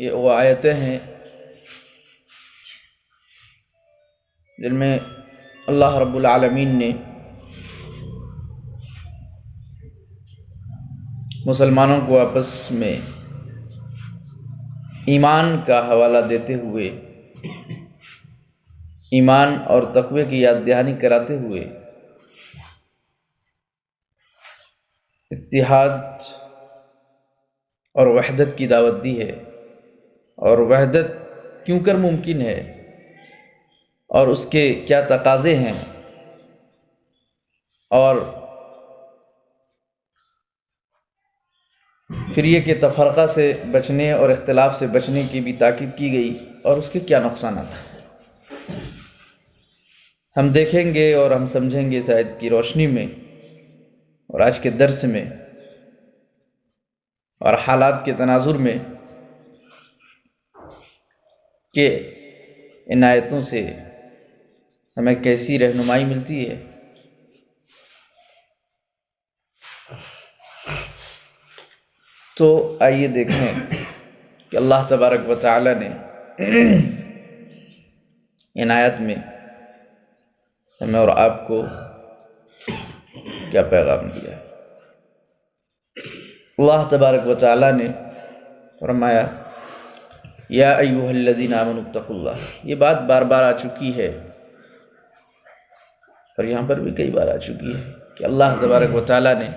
یہ وہ آیتیں ہیں جن میں اللہ رب العالمین نے مسلمانوں کو آپس میں ایمان کا حوالہ دیتے ہوئے، ایمان اور تقوی کی یاد دہانی کراتے ہوئے اتحاد اور وحدت کی دعوت دی ہے، اور وحدت کیوں کر ممکن ہے اور اس کے کیا تقاضے ہیں، اور پھر یہ کہ تفرقہ سے بچنے اور اختلاف سے بچنے کی بھی تاکید کی گئی، اور اس کے کیا نقصانات ہیں ہم دیکھیں گے اور ہم سمجھیں گے اس آیت کی روشنی میں اور آج کے درس میں اور حالات کے تناظر میں کہ ان آیتوں سے ہمیں کیسی رہنمائی ملتی ہے۔ تو آئیے دیکھیں کہ اللہ تبارک و تعالی نے ان آیات میں ہمیں اور آپ کو کیا پیغام دیا ہے۔ اللہ تبارک و تعالی نے فرمایا یا ایھا الذین آمنوا اتقوا اللہ۔ یہ بات بار بار آ چکی ہے اور یہاں پر بھی کئی بار آ چکی ہے کہ اللہ تبارک و تعالی نے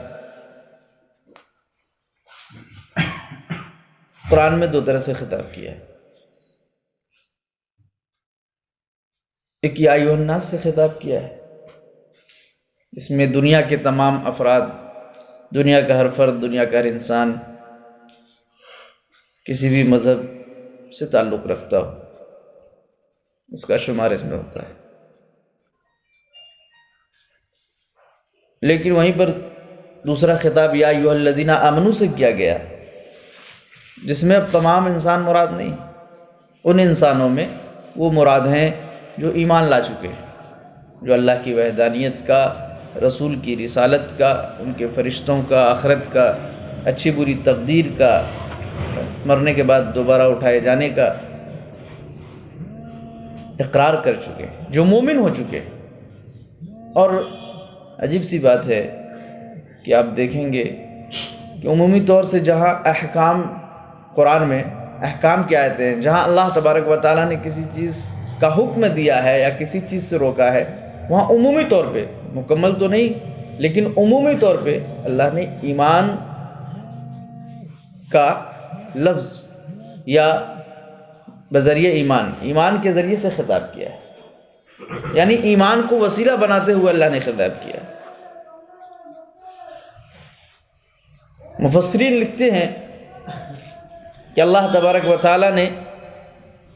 قرآن میں دو طرح سے خطاب کیا ہے۔ ایک یا ایھا الناس سے خطاب کیا ہے، اس میں دنیا کے تمام افراد، دنیا کا ہر فرد، دنیا کا ہر انسان کسی بھی مذہب سے تعلق رکھتا ہو اس کا شمار اس میں ہوتا ہے۔ لیکن وہیں پر دوسرا خطاب یا ایھا الذین آمنوا سے کیا گیا، جس میں اب تمام انسان مراد نہیں، ان انسانوں میں وہ مراد ہیں جو ایمان لا چکے ہیں، جو اللہ کی وحدانیت کا، رسول کی رسالت کا، ان کے فرشتوں کا، آخرت کا، اچھی بری تقدیر کا، مرنے کے بعد دوبارہ اٹھائے جانے کا اقرار کر چکے، جو مومن ہو چکے۔ اور عجیب سی بات ہے کہ آپ دیکھیں گے کہ عمومی طور سے جہاں احکام قرآن میں احکام کی آیتیں ہیں، جہاں اللہ تبارک و تعالیٰ نے کسی چیز کا حکم دیا ہے یا کسی چیز سے روکا ہے، وہاں عمومی طور پہ، مکمل تو نہیں لیکن عمومی طور پہ اللہ نے ایمان کا لفظ یا بذریعہ ایمان کے ذریعے سے خطاب کیا ہے، یعنی ایمان کو وسیلہ بناتے ہوئے اللہ نے خطاب کیا ہے۔ مفسرین لکھتے ہیں کہ اللہ تبارک و تعالیٰ نے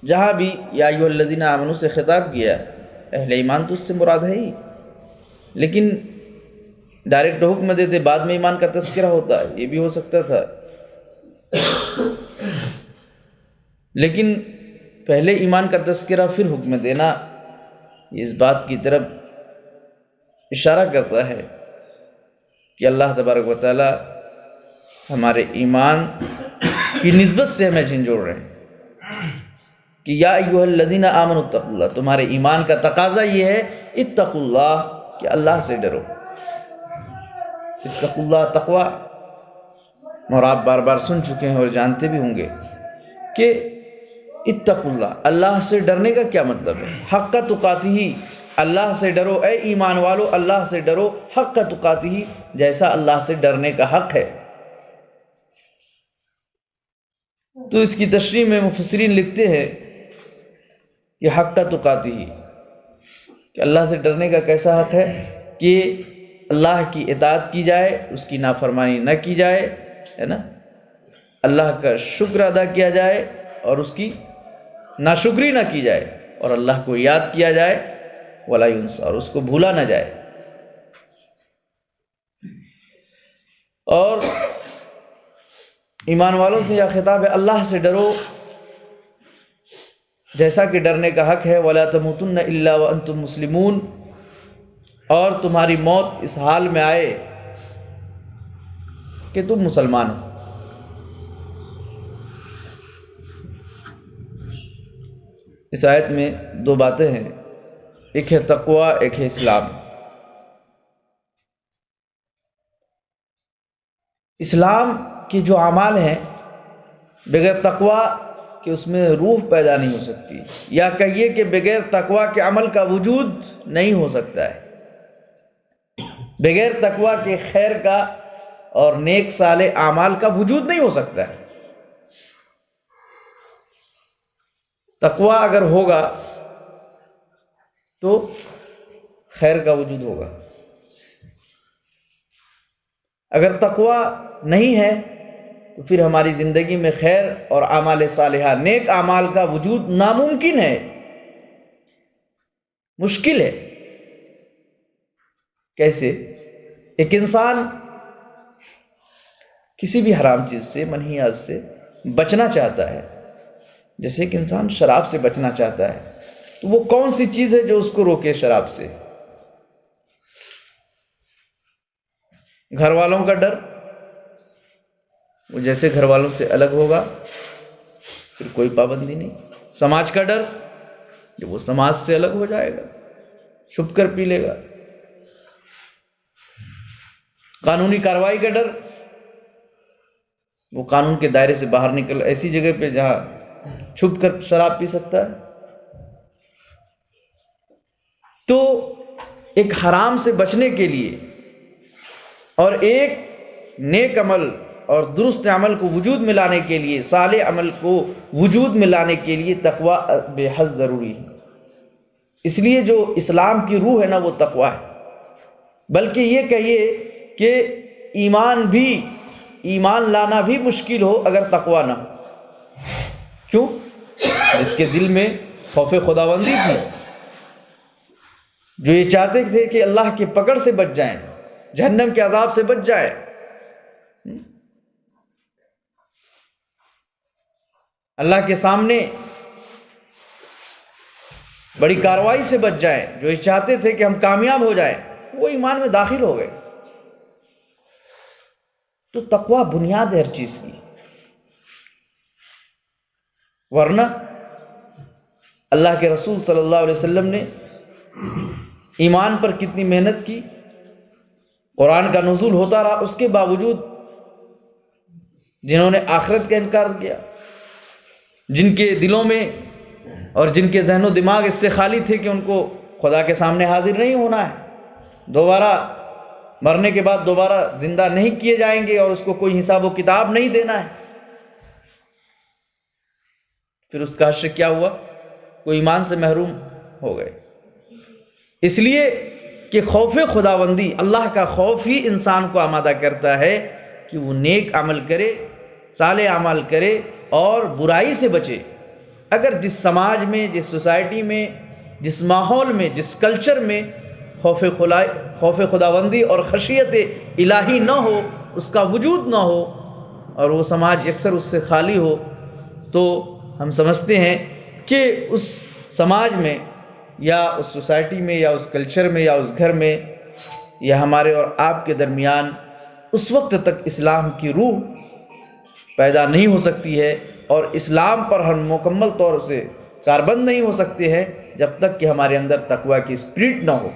جہاں بھی یا ایھا الذین آمنوا سے خطاب کیا، اہل ایمان تو اس سے مراد ہے ہی، لیکن ڈائریکٹ حکم دیتے بعد میں ایمان کا تذکرہ ہوتا ہے، یہ بھی ہو سکتا تھا، لیکن پہلے ایمان کا تذکرہ پھر حکم دینا اس بات کی طرف اشارہ کرتا ہے کہ اللہ تبارک و تعالیٰ ہمارے ایمان کی نسبت سے ہمیں جھنجھوڑ رہے ہیں کہ یا ایھا الذین آمنوا اتقوا اللہ، تمہارے ایمان کا تقاضا یہ ہے اتقوا اللہ کہ اللہ سے ڈرو۔ اتقوا اللہ، تقوی، اور آپ بار بار سن چکے ہیں اور جانتے بھی ہوں گے کہ اتقوا اللہ، اللہ سے ڈرنے کا کیا مطلب ہے؟ حق تقاتہ، اللہ سے ڈرو اے ایمان والو، اللہ سے ڈرو حق تقاتہ، جیسا اللہ سے ڈرنے کا حق ہے۔ تو اس کی تشریح میں مفسرین لکھتے ہیں کہ حق تقاتہ کہ اللہ سے ڈرنے کا کیسا حق ہے کہ اللہ کی اطاعت کی جائے، اس کی نافرمانی نہ کی جائے، ہے نا، اللہ کا شکر ادا کیا جائے اور اس کی ناشکری نہ کی جائے، اور اللہ کو یاد کیا جائے ولا ینسیٰ، اور اس کو بھولا نہ جائے۔ اور ایمان والوں سے یہ خطاب ہے اللہ سے ڈرو جیسا کہ ڈرنے کا حق ہے، وَلَا تَمُوتُنَّ إِلَّا وَأَنْتُمْ مُسْلِمُونَ، اور تمہاری موت اس حال میں آئے کہ تم مسلمان ہو۔ اس آیت میں دو باتیں ہیں، ایک ہے تقوی، ایک ہے اسلام۔ اسلام کے جو اعمال ہیں بغیر تقوی کہ اس میں روح پیدا نہیں ہو سکتی، یا کہیے کہ بغیر تقوی کے عمل کا وجود نہیں ہو سکتا ہے، بغیر تقوی کے خیر کا اور نیک صالح اعمال کا وجود نہیں ہو سکتا ہے۔ تقوی اگر ہوگا تو خیر کا وجود ہوگا، اگر تقوی نہیں ہے تو پھر ہماری زندگی میں خیر اور اعمال صالحہ، نیک اعمال کا وجود ناممکن ہے، مشکل ہے۔ کیسے؟ ایک انسان کسی بھی حرام چیز سے، منہیات سے بچنا چاہتا ہے، جیسے ایک انسان شراب سے بچنا چاہتا ہے، تو وہ کون سی چیز ہے جو اس کو روکے شراب سے؟ گھر والوں کا ڈر، وہ جیسے گھر والوں سے الگ ہوگا پھر کوئی پابندی نہیں۔ سماج کا ڈر، جو وہ سماج سے الگ ہو جائے گا، چھپ کر پی لے گا۔ قانونی کارروائی کا ڈر، وہ قانون کے دائرے سے باہر نکل ایسی جگہ پہ جہاں چھپ کر شراب پی سکتا ہے۔ تو ایک حرام سے بچنے کے لیے اور ایک نیک عمل اور درست عمل کو وجود میں لانے کے لیے، صالح عمل کو وجود میں لانے کے لیے تقوی بے حد ضروری ہے۔ اس لیے جو اسلام کی روح ہے نا وہ تقوی ہے، بلکہ یہ کہیے کہ ایمان لانا بھی مشکل ہو اگر تقوی نہ ہو۔ کیوں؟ جس کے دل میں خوف خداوندی تھی، جو یہ چاہتے تھے کہ اللہ کی پکڑ سے بچ جائیں، جہنم کے عذاب سے بچ جائیں، اللہ کے سامنے بڑی کارروائی سے بچ جائیں، جو یہ چاہتے تھے کہ ہم کامیاب ہو جائیں، وہ ایمان میں داخل ہو گئے۔ تو تقوی بنیاد ہے ہر چیز کی، ورنہ اللہ کے رسول صلی اللہ علیہ وسلم نے ایمان پر کتنی محنت کی، قرآن کا نزول ہوتا رہا، اس کے باوجود جنہوں نے آخرت کا انکار کیا، جن کے دلوں میں اور جن کے ذہن و دماغ اس سے خالی تھے کہ ان کو خدا کے سامنے حاضر نہیں ہونا ہے، دوبارہ مرنے کے بعد دوبارہ زندہ نہیں کیے جائیں گے اور اس کو کوئی حساب و کتاب نہیں دینا ہے، پھر اس کا حشر کیا ہوا؟ وہ ایمان سے محروم ہو گئے۔ اس لیے کہ خوف خداوندی، اللہ کا خوف ہی انسان کو آمادہ کرتا ہے کہ وہ نیک عمل کرے، صالح عمل کرے اور برائی سے بچے۔ اگر جس سماج میں، جس سوسائٹی میں، جس ماحول میں، جس کلچر میں خوف خداوندی اور خشیت الہی نہ ہو، اس کا وجود نہ ہو، اور وہ سماج اکثر اس سے خالی ہو، تو ہم سمجھتے ہیں کہ اس سماج میں یا اس سوسائٹی میں یا اس کلچر میں یا اس گھر میں یا ہمارے اور آپ کے درمیان اس وقت تک اسلام کی روح پیدا نہیں ہو سکتی ہے، اور اسلام پر ہم مکمل طور سے کاربند نہیں ہو سکتے ہیں جب تک کہ ہمارے اندر تقوی کی اسپرٹ نہ ہو۔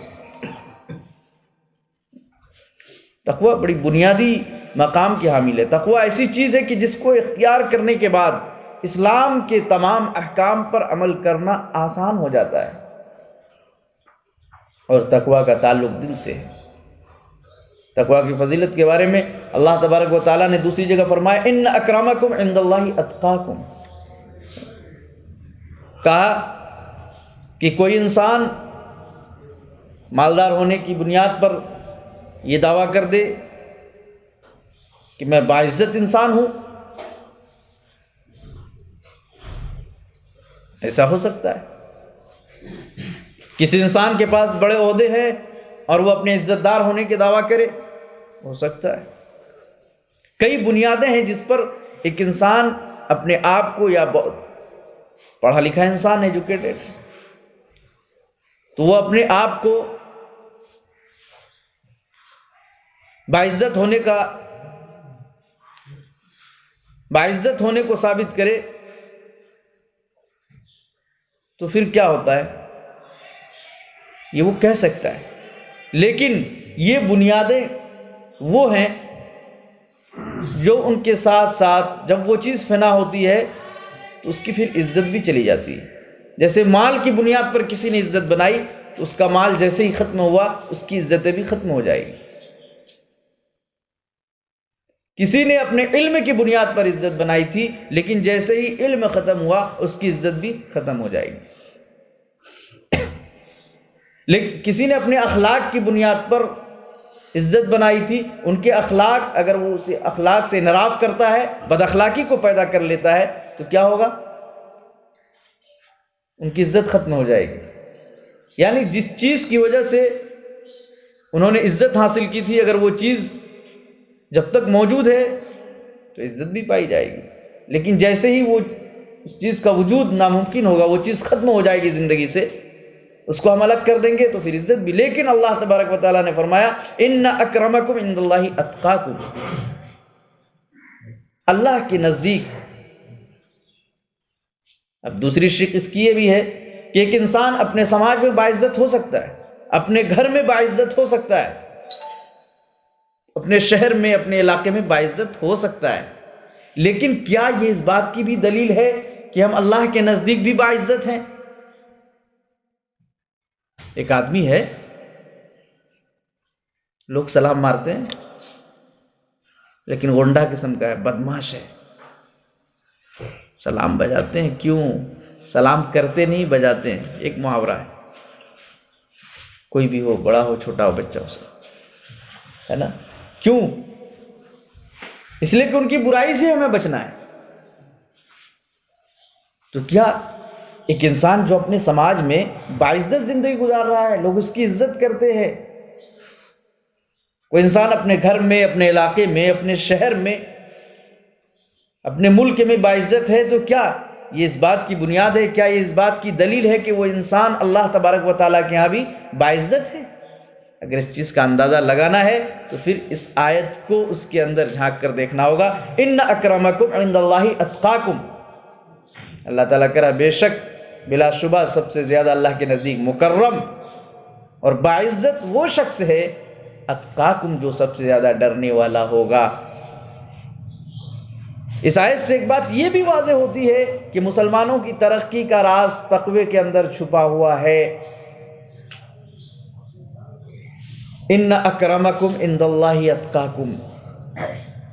تقوی بڑی بنیادی مقام کی حامل ہے۔ تقوی ایسی چیز ہے کہ جس کو اختیار کرنے کے بعد اسلام کے تمام احکام پر عمل کرنا آسان ہو جاتا ہے، اور تقوی کا تعلق دل سے ہے۔ تقوی کی فضیلت کے بارے میں اللہ تبارک و تعالیٰ نے دوسری جگہ فرمایا ان اکرمکم عند اللہ اتقاکم، کہا کہ کوئی انسان مالدار ہونے کی بنیاد پر یہ دعویٰ کر دے کہ میں باعزت انسان ہوں، ایسا ہو سکتا ہے؟ کسی انسان کے پاس بڑے عہدے ہیں اور وہ اپنے عزت دار ہونے کے دعویٰ کرے، ہو سکتا ہے۔ کئی بنیادیں ہیں جس پر ایک انسان اپنے آپ کو، یا بہت پڑھا لکھا انسان، ایجوکیٹڈ، تو وہ اپنے آپ کو باعزت ہونے کو ثابت کرے، تو پھر کیا ہوتا ہے؟ یہ وہ کہہ سکتا ہے، لیکن یہ بنیادیں وہ ہیں جو ان کے ساتھ ساتھ جب وہ چیز فنا ہوتی ہے تو اس کی پھر عزت بھی چلی جاتی ہے۔ جیسے مال کی بنیاد پر کسی نے عزت بنائی تو اس کا مال جیسے ہی ختم ہوا اس کی عزتیں بھی ختم ہو جائے گی۔ کسی نے اپنے علم کی بنیاد پر عزت بنائی تھی، لیکن جیسے ہی علم ختم ہوا اس کی عزت بھی ختم ہو جائے گی۔ لیکن کسی نے اپنے اخلاق کی بنیاد پر عزت بنائی تھی، ان کے اخلاق اگر وہ اسے اخلاق سے انحراف کرتا ہے، بد اخلاقی کو پیدا کر لیتا ہے تو کیا ہوگا؟ ان کی عزت ختم ہو جائے گی۔ یعنی جس چیز کی وجہ سے انہوں نے عزت حاصل کی تھی، اگر وہ چیز جب تک موجود ہے تو عزت بھی پائی جائے گی، لیکن جیسے ہی وہ اس چیز کا وجود ناممکن ہوگا، وہ چیز ختم ہو جائے گی زندگی سے، اس کو ہم الگ کر دیں گے تو پھر عزت بھی۔ لیکن اللہ تبارک و تعالیٰ نے فرمایا ان اکرمکم عند اللہ اتقاکم، اللہ کے نزدیک۔ اب دوسری شق اس کی یہ بھی ہے کہ ایک انسان اپنے سماج میں باعزت ہو سکتا ہے، اپنے گھر میں باعزت ہو سکتا ہے، اپنے شہر میں، اپنے علاقے میں باعزت ہو سکتا ہے، لیکن کیا یہ اس بات کی بھی دلیل ہے کہ ہم اللہ کے نزدیک بھی باعزت ہیں؟ ایک آدمی ہے، لوگ سلام مارتے ہیں لیکن غنڈا قسم کا ہے، بدمعاش ہے، سلام بجاتے ہیں، کیوں؟ سلام کرتے نہیں بجاتے ہیں، ایک محاورہ ہے، کوئی بھی ہو، بڑا ہو چھوٹا ہو، بچہ ہو، سب ہے نا۔ کیوں؟ اس لیے کہ ان کی برائی سے ہمیں بچنا ہے۔ تو کیا ایک انسان جو اپنے سماج میں باعزت زندگی گزار رہا ہے، لوگ اس کی عزت کرتے ہیں، کوئی انسان اپنے گھر میں، اپنے علاقے میں، اپنے شہر میں، اپنے ملک میں باعزت ہے، تو کیا یہ اس بات کی بنیاد ہے، کیا یہ اس بات کی دلیل ہے کہ وہ انسان اللہ تبارک و تعالیٰ کے ہاں بھی باعزت ہے؟ اگر اس چیز کا اندازہ لگانا ہے تو پھر اس آیت کو اس کے اندر جھانک کر دیکھنا ہوگا۔ ان اکرمکم عند اللہ اتقاکم، اللہ تعالیٰ کہہ رہا بے شک بلا شبہ سب سے زیادہ اللہ کے نزدیک مکرم اور باعزت وہ شخص ہے اتقاکم، جو سب سے زیادہ ڈرنے والا ہوگا۔ اس آیت سے ایک بات یہ بھی واضح ہوتی ہے کہ مسلمانوں کی ترقی کا راز تقوی کے اندر چھپا ہوا ہے۔ ان اکرمکم عند اللہ اتقاکم،